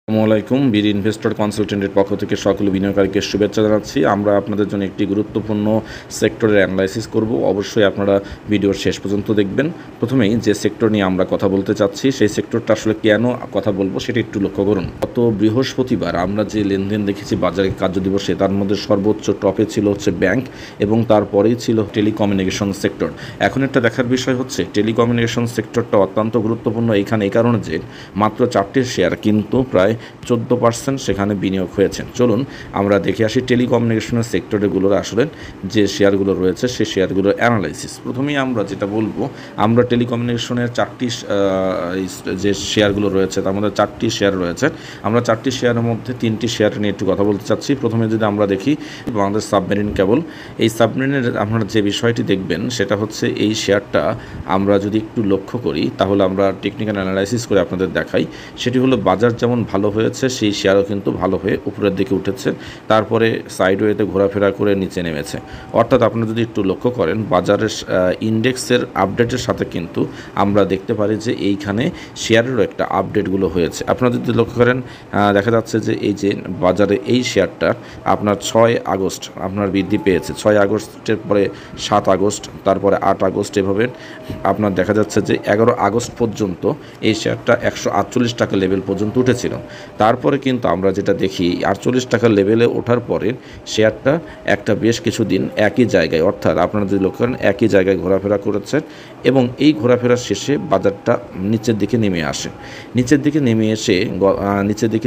আসসালামু আলাইকুম। বীর ইনভেস্টর কনসালটেন্টের পক্ষ থেকে সকল বিনিয়োগকারীকে শুভেচ্ছা জানাচ্ছি। আমরা আপনাদের জন্য একটি গুরুত্বপূর্ণ সেক্টরের অ্যানালাইসিস করব। অবশ্যই আপনারা ভিডিওর শেষ পর্যন্ত দেখবেন। প্রথমেই যে সেক্টর নিয়ে আমরা কথা বলতে চাচ্ছি, সেই সেক্টরটা আসলে কেন কথা বলবো সেটা একটু লক্ষ্য করুন। গত বৃহস্পতিবার আমরা যে লেনদেন দেখেছি বাজারে কার্য দিবসে, তার মধ্যে সর্বোচ্চ টপে ছিল হচ্ছে ব্যাংক এবং তারপরেই ছিল টেলিকমিউনিকেশন সেক্টর। এখন একটা দেখার বিষয় হচ্ছে টেলিকমিউনিকেশন সেক্টরটা অত্যন্ত গুরুত্বপূর্ণ এখানে এই কারণে যে মাত্র 4টি শেয়ার কিন্তু প্রায় 14% সেখানে বিনিয়োগ হয়েছে। চলুন আমরা দেখে আসি টেলিকমিউনিকেশনের সেক্টরগুলোর আসলে যে শেয়ারগুলো রয়েছে সেই শেয়ারগুলোর অ্যানালাইসিস। প্রথমেই আমরা যেটা বলবো, আমরা টেলিকমিউনিকেশনের 4টি যে শেয়ারগুলো রয়েছে তার মধ্যে 4টি শেয়ার রয়েছে। আমরা 4টি শেয়ারের মধ্যে 3টি শেয়ার নিয়ে একটু কথা বলতে চাচ্ছি। প্রথমে যদি আমরা দেখি বাংলাদেশ সাবমেরিন কেবল, এই সাবমেরিনের আপনারা যে বিষয়টি দেখবেন সেটা হচ্ছে এই শেয়ারটা আমরা যদি একটু লক্ষ্য করি তাহলে আমরা টেকনিক্যাল অ্যানালাইসিস করে আপনাদের দেখাই। সেটি হলো বাজার যেমন ভালো হয়েছে সেই শেয়ারও কিন্তু ভালো হয়ে উপরের দিকে উঠেছে, তারপরে সাইডওয়েতে ঘোরাফেরা করে নিচে নেমেছে। অর্থাৎ আপনারা যদি একটু লক্ষ্য করেন বাজারের ইন্ডেক্সের আপডেটের সাথে কিন্তু আমরা দেখতে পারি যে এইখানে শেয়ারেরও একটা আপডেটগুলো হয়েছে। আপনারা যদি লক্ষ্য করেন দেখা যাচ্ছে যে এই যে বাজারে এই শেয়ারটা আপনার 6 আগস্ট আপনার বৃদ্ধি পেয়েছে। 6 আগস্টের পরে 7 আগস্ট, তারপরে 8 আগস্ট, এভাবে আপনার দেখা যাচ্ছে যে 11 আগস্ট পর্যন্ত এই শেয়ারটা 148 টাকা লেভেল পর্যন্ত উঠেছিল। তারপরে কিন্তু আমরা যেটা দেখি 48 টাকার লেভেলে ওঠার পরে শেয়ারটা একটা বেশ কিছুদিন একই জায়গায়, অর্থাৎ আপনারা যদি লক্ষ্য করেন একই জায়গায় ঘোরাফেরা করেছে এবং এই ঘোরাফেরার শেষে বাজারটা নিচের দিকে নেমে আসে। নিচের দিকে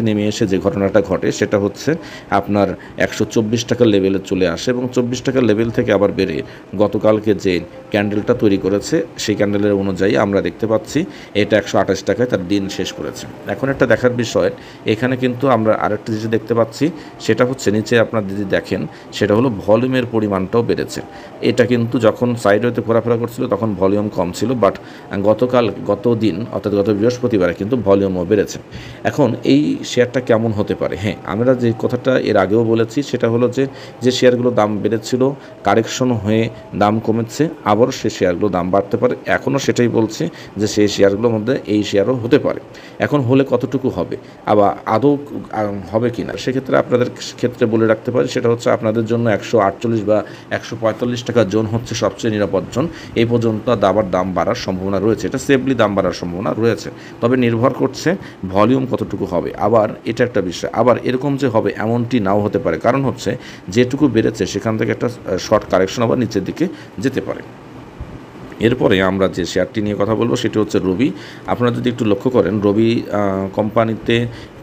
নেমে এসে যে ঘটনাটা ঘটে সেটা হচ্ছে আপনার 124 টাকার লেভেলে চলে আসে এবং 24 টাকার লেভেল থেকে আবার বেড়ে গতকালকে যে ক্যান্ডেলটা তৈরি করেছে সেই ক্যান্ডেলের অনুযায়ী আমরা দেখতে পাচ্ছি এটা 128 টাকায় তার দিন শেষ করেছে। এখন একটা দেখার বিষয়, এখানে কিন্তু আমরা আরেকটা জিনিস দেখতে পাচ্ছি, সেটা হচ্ছে নিচে আপনারা যদি দেখেন সেটা হলো ভলিউমের পরিমাণটাও বেড়েছে। এটা কিন্তু যখন সাইডওয়েতে ঘোরাফেরা করছিল তখন ভলিউম কম ছিল, বাট গত দিন অর্থাৎ গত বৃহস্পতিবারে কিন্তু ভলিউমও বেড়েছে। এখন এই শেয়ারটা কেমন হতে পারে? হ্যাঁ, আমরা যে কথাটা এর আগেও বলেছি সেটা হলো যে শেয়ারগুলো দাম বেড়েছিল কারেকশন হয়ে দাম কমেছে, আবারও সেই শেয়ারগুলো দাম বাড়তে পারে। এখনও সেটাই বলছি যে সেই শেয়ারগুলোর মধ্যে এই শেয়ারও হতে পারে। এখন হলে কতটুকু হবে, আবার আদৌ হবে কি না, সেক্ষেত্রে আপনাদের ক্ষেত্রে বলে রাখতে পারি সেটা হচ্ছে আপনাদের জন্য 148 বা 145 টাকা জোন হচ্ছে সবচেয়ে নিরাপদ জোন। এই পর্যন্ত আবার দাম বাড়ার সম্ভাবনা রয়েছে, এটা সেফলি দাম বাড়ার সম্ভাবনা রয়েছে, তবে নির্ভর করছে ভলিউম কতটুকু হবে। আবার এটা একটা বিষয়, আবার এরকম যে হবে এমনটি নাও হতে পারে, কারণ হচ্ছে যেটুকু বেড়েছে সেখান থেকে একটা শর্ট কারেকশন আবার নিচের দিকে যেতে পারে। এরপরে আমরা যে শেয়ারটি নিয়ে কথা বলবো সেটি হচ্ছে রবি। আপনারা যদি একটু লক্ষ্য করেন রবি কোম্পানিতে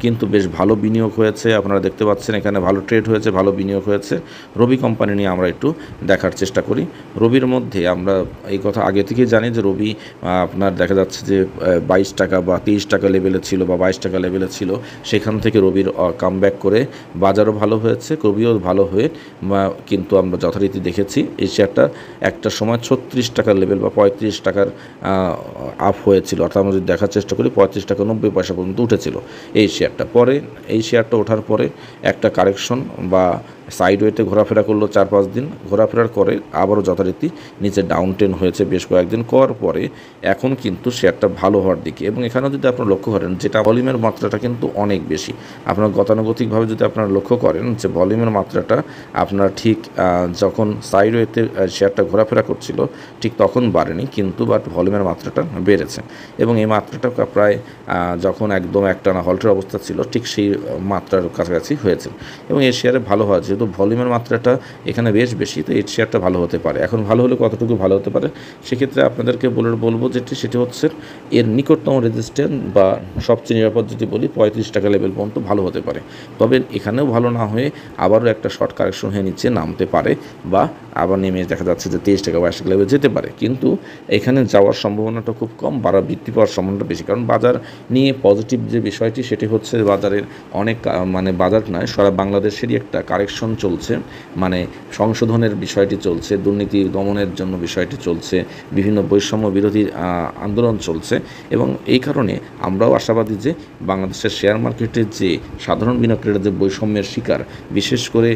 কিন্তু বেশ ভালো বিনিয়োগ হয়েছে, আপনারা দেখতে পাচ্ছেন এখানে ভালো ট্রেড হয়েছে, ভালো বিনিয়োগ হয়েছে। রবি কোম্পানি নিয়ে আমরা একটু দেখার চেষ্টা করি। রবির মধ্যে আমরা এই কথা আগে থেকেই জানি যে রবি আপনার দেখা যাচ্ছে যে 22 টাকা বা 23 টাকা লেভেলে ছিল বা 22 টাকা লেভেলে ছিল, সেখান থেকে রবির কামব্যাক করে বাজারও ভালো হয়েছে, রবিও ভালো হয়ে কিন্তু আমরা যথারীতি দেখেছি এই শেয়ারটা একটা সময় 36 টাকার লেভেল বা 35 টাকার আপ হয়েছিল, অর্থাৎ আমরা যদি দেখার চেষ্টা করি 35 টাকা 90 পয়সা পর্যন্ত উঠেছিল এই শেয়ারটা। পরে এই শেয়ারটা ওঠার পরে একটা কারেকশন বা সাইডওয়েতে ঘোরাফেরা করলো 4-5 দিন, ঘোরাফেরার করে আবারও যথারীতি নিচে ডাউন টেন হয়েছে বেশ কয়েকদিন করার পরে এখন কিন্তু শেয়ারটা ভালো হওয়ার দিকে। এবং এখানেও যদি আপনারা লক্ষ্য করেন যেটা ভলিউমের মাত্রাটা কিন্তু অনেক বেশি, আপনার গতানুগতিকভাবে যদি আপনারা লক্ষ্য করেন যে ভলিউমের মাত্রাটা আপনার ঠিক যখন সাইডওয়েতে শেয়ারটা ঘোরাফেরা করছিল ঠিক তখন বাড়েনি, কিন্তু বাট ভলিউমের মাত্রাটা বেড়েছে এবং এই মাত্রাটা প্রায় যখন একদম একটানা হল্টের অবস্থা ছিল ঠিক সেই মাত্রার কাছাকাছি হয়েছে এবং এই শেয়ারে ভালো হয় যেহেতু ভলিউমের মাত্রাটা এখানে বেশ বেশি, তো এই শেয়ারটা ভালো হতে পারে। এখন ভালো হলে কতটুকু ভালো হতে পারে সেক্ষেত্রে আপনাদেরকে বলবো সেটি হচ্ছে এর নিকটতম রেজিস্ট্যান্স বা সবচেয়ে নিরাপদ যদি বলি 35 টাকা লেভেল পর্যন্ত ভালো হতে পারে, তবে এখানেও ভালো না হয়ে আবারও একটা শর্ট কারেকশন হয়ে নিচে নামতে পারে বা আবার নেমে দেখা যাচ্ছে যে 23 টাকা 22 টাকা লেভেল যেতে পারে, কিন্তু এখানে যাওয়ার সম্ভাবনাটা খুব কম, বৃদ্ধি পাওয়ার সম্ভাবনাটা বেশি। কারণ বাজার নিয়ে পজিটিভ যে বিষয়টি সেটি হচ্ছে বাজারের অনেক বাজার নয় সারা বাংলাদেশেরই একটা কারেকশন রিভিশন চলছে, মানে সংশোধনের বিষয়টি চলছে, দুর্নীতি দমনের জন্য বিষয়টি চলছে, বিভিন্ন বৈষম্য বিরোধী আন্দোলন চলছে এবং এই কারণে আমরাও আশাবাদী যে বাংলাদেশের শেয়ার মার্কেটের যে সাধারণ বিনিয়োগকারীরা যে বৈষম্যের শিকার, বিশেষ করে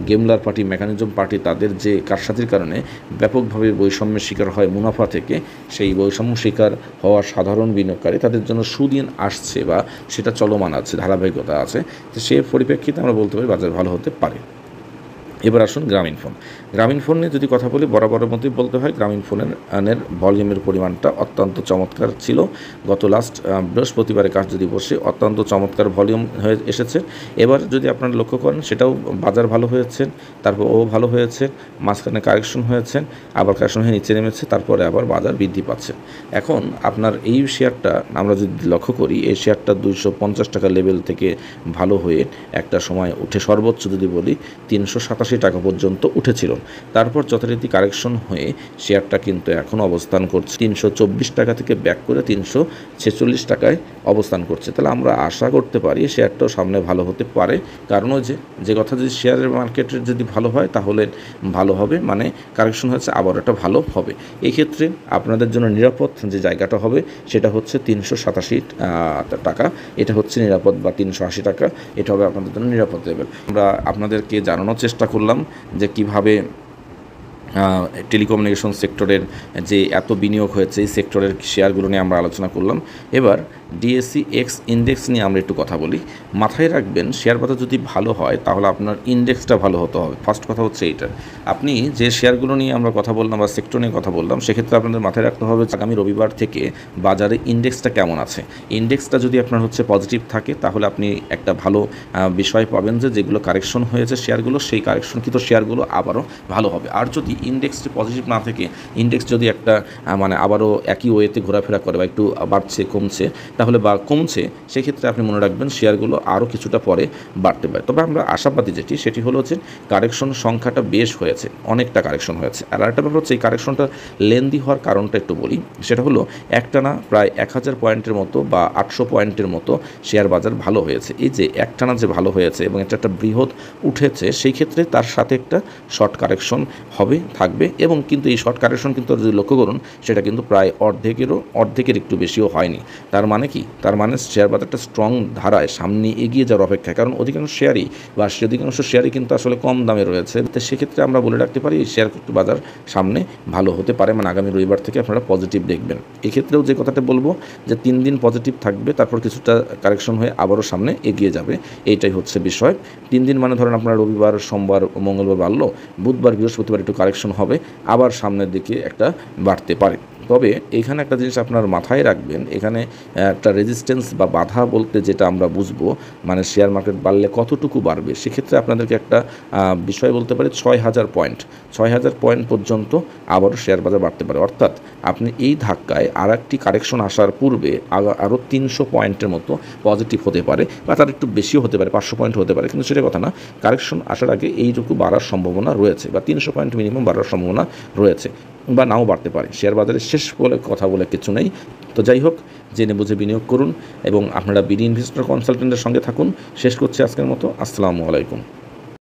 গেমলার পার্টি, মেকানিজম পার্টি, তাদের যে কারসাজির কারণে ব্যাপকভাবে বৈষম্যের শিকার হয় মুনাফা থেকে, সেই বৈষম্য শিকার হওয়া সাধারণ বিনিয়োগকারী তাদের জন্য সুদিন আসছে বা সেটা চলমান আছে, ধারাবাহিকতা আছে। তো সে পরিপ্রেক্ষিতে আমরা বলতে পারি বাজার ভালো হতে পারে। এবার আসুন গ্রামীণ ফোন নিয়ে যদি কথা বলি, বরাবরের মধ্যেই বলতে হয় গ্রামীণ ফোনের ভলিউমের পরিমাণটা অত্যন্ত চমৎকার ছিল। গত লাস্ট বৃহস্পতিবারের কাজ যদি বসে অত্যন্ত চমৎকার ভলিউম হয়ে এসেছে। এবার যদি আপনারা লক্ষ্য করেন সেটাও বাজার ভালো হয়েছে, তারপর ও ভালো হয়েছে, মাঝখানে কারেকশন হয়েছে, আবার কারেকশন হয়ে নিচে নেমেছে, তারপরে আবার বাজার বৃদ্ধি পাচ্ছে। এখন আপনার এই শেয়ারটা আমরা যদি লক্ষ্য করি, এই শেয়ারটা 250 টাকা লেভেল থেকে ভালো হয়ে একটা সময় উঠে সর্বোচ্চ যদি বলি 387 টাকা পর্যন্ত উঠেছিল। তারপর যথারীতি কারেকশন হয়ে শেয়ারটা কিন্তু এখন অবস্থান করছে 324 টাকা থেকে ব্যাক করে 346 টাকায় অবস্থান করছে। তাহলে আমরা আশা করতে পারি শেয়ারটাও সামনে ভালো হতে পারে। কারণ যে কথা, যদি শেয়ারের মার্কেটের যদি ভালো হয় তাহলে ভালো হবে, মানে কারেকশন হয়েছে আবার এটা ভালো হবে। এই ক্ষেত্রে আপনাদের জন্য নিরাপদ যে জায়গাটা হবে সেটা হচ্ছে 387 টাকা, এটা হচ্ছে নিরাপদ, বা 380 টাকা, এটা হবে আপনাদের জন্য নিরাপদ লেভেল। আমরা আপনাদেরকে জানানোর চেষ্টা করলাম যে কিভাবে টেলিকমিউনিকেশন সেক্টরের যে এত বিনিয়োগ হয়েছে এই সেক্টরের শেয়ারগুলো নিয়ে আমরা আলোচনা করলাম। এবার ডিএসসি এক্স ইন্ডেক্স নিয়ে আমরা একটু কথা বলি। মাথায় রাখবেন শেয়ার বাজার যদি ভালো হয় তাহলে আপনার ইন্ডেক্সটা ভালো হতে হবে। ফার্স্ট কথা হচ্ছে এইটা, আপনি যে শেয়ারগুলো নিয়ে আমরা কথা বললাম বা সেক্টর নিয়ে কথা বললাম, সেক্ষেত্রে আপনাদের মাথায় রাখতে হবে আগামী রবিবার থেকে বাজারে ইন্ডেক্সটা কেমন আছে। ইন্ডেক্সটা যদি আপনার হচ্ছে পজিটিভ থাকে তাহলে আপনি একটা ভালো বিষয় পাবেন যে যেগুলো কারেকশন হয়েছে শেয়ারগুলো, সেই কারেকশনকৃত শেয়ারগুলো আবারও ভালো হবে। আর যদি ইন্ডেক্সটি পজিটিভ না থাকে, ইন্ডেক্স যদি একটা মানে আবারও একই ওয়েতে ঘোরাফেরা করে বা একটু বাড়ছে কমছে তাহলে বা কমছে, সেক্ষেত্রে আপনি মনে রাখবেন শেয়ারগুলো আরও কিছুটা পরে বাড়তে পারে। তবে আমরা আশাবাদী সেটি হলো যে কারেকশন সংখ্যাটা বেশ হয়েছে, অনেকটা কারেকশন হয়েছে। আর আরেকটা ব্যাপার হচ্ছে এই কারেকশনটা লেন্দি হওয়ার কারণটা একটু বলি। সেটা হলো একটানা প্রায় 1000 পয়েন্টের মতো বা 800 পয়েন্টের মতো শেয়ার বাজার ভালো হয়েছে। এই যে একটানা যে ভালো হয়েছে এবং এটা একটা বৃহৎ উঠেছে, সেই ক্ষেত্রে তার সাথে একটা শর্ট কারেকশন থাকবে এবং কিন্তু এই শর্ট কারেকশন কিন্তু যদি লক্ষ্য করুন সেটা কিন্তু প্রায় অর্ধেকের একটু বেশিও হয়নি। তার মানে কি? তার মানে শেয়ার বাজারটা স্ট্রং ধারায় সামনে এগিয়ে যাওয়ার অপেক্ষায়, কারণ অধিকাংশ শেয়ারই কিন্তু আসলে কম দামে রয়েছে। তো সেক্ষেত্রে আমরা বলে রাখতে পারি শেয়ার বাজার সামনে ভালো হতে পারে, মানে আগামী রবিবার থেকে আপনারা পজিটিভ দেখবেন। এক্ষেত্রেও যে কথাটা বলবো যে 3 দিন পজিটিভ থাকবে, তারপর কিছুটা কারেকশন হয়ে আবারও সামনে এগিয়ে যাবে, এইটাই হচ্ছে বিষয়। 3 দিন মানে ধরেন আপনার রবিবার, সোমবার, মঙ্গলবার বাড়লো, বুধবার, বৃহস্পতিবার একটু কারেকশন হবে, আবার সামনের দিকে একটা বাড়তে পারে। তবে এখানে একটা জিনিস আপনার মাথায় রাখবেন, এখানে একটা রেজিস্ট্যান্স বা বাধা বলতে যেটা আমরা বুঝবো, মানে শেয়ার মার্কেট বাড়লে কতটুকু বাড়বে, সেক্ষেত্রে আপনাদেরকে একটা বিষয় বলতে পারি 6000 পয়েন্ট পর্যন্ত আবারও শেয়ার বাজার বাড়তে পারে। অর্থাৎ আপনি এই ধাক্কায় আর একটি কারেকশন আসার পূর্বে আরও 300 পয়েন্টের মতো পজিটিভ হতে পারে, বা তার একটু বেশিও হতে পারে, 500 পয়েন্ট হতে পারে, কিন্তু সেটা কথা না। কারেকশন আসার আগে এইটুকু বাড়ার সম্ভাবনা রয়েছে, বা 300 পয়েন্ট মিনিমাম বাড়ার সম্ভাবনা রয়েছে, বা নাও বাড়তে পারে। শেয়ার বাজারে শেষ বলে কথা বলে কিছু নেই। তো যাই হোক, জেনে বুঝে বিনিয়োগ করুন এবং আপনারা বিডি ইনভেস্টর কনসালটেন্টের সঙ্গে থাকুন। শেষ করছি আজকের মতো। আসসালামু আলাইকুম।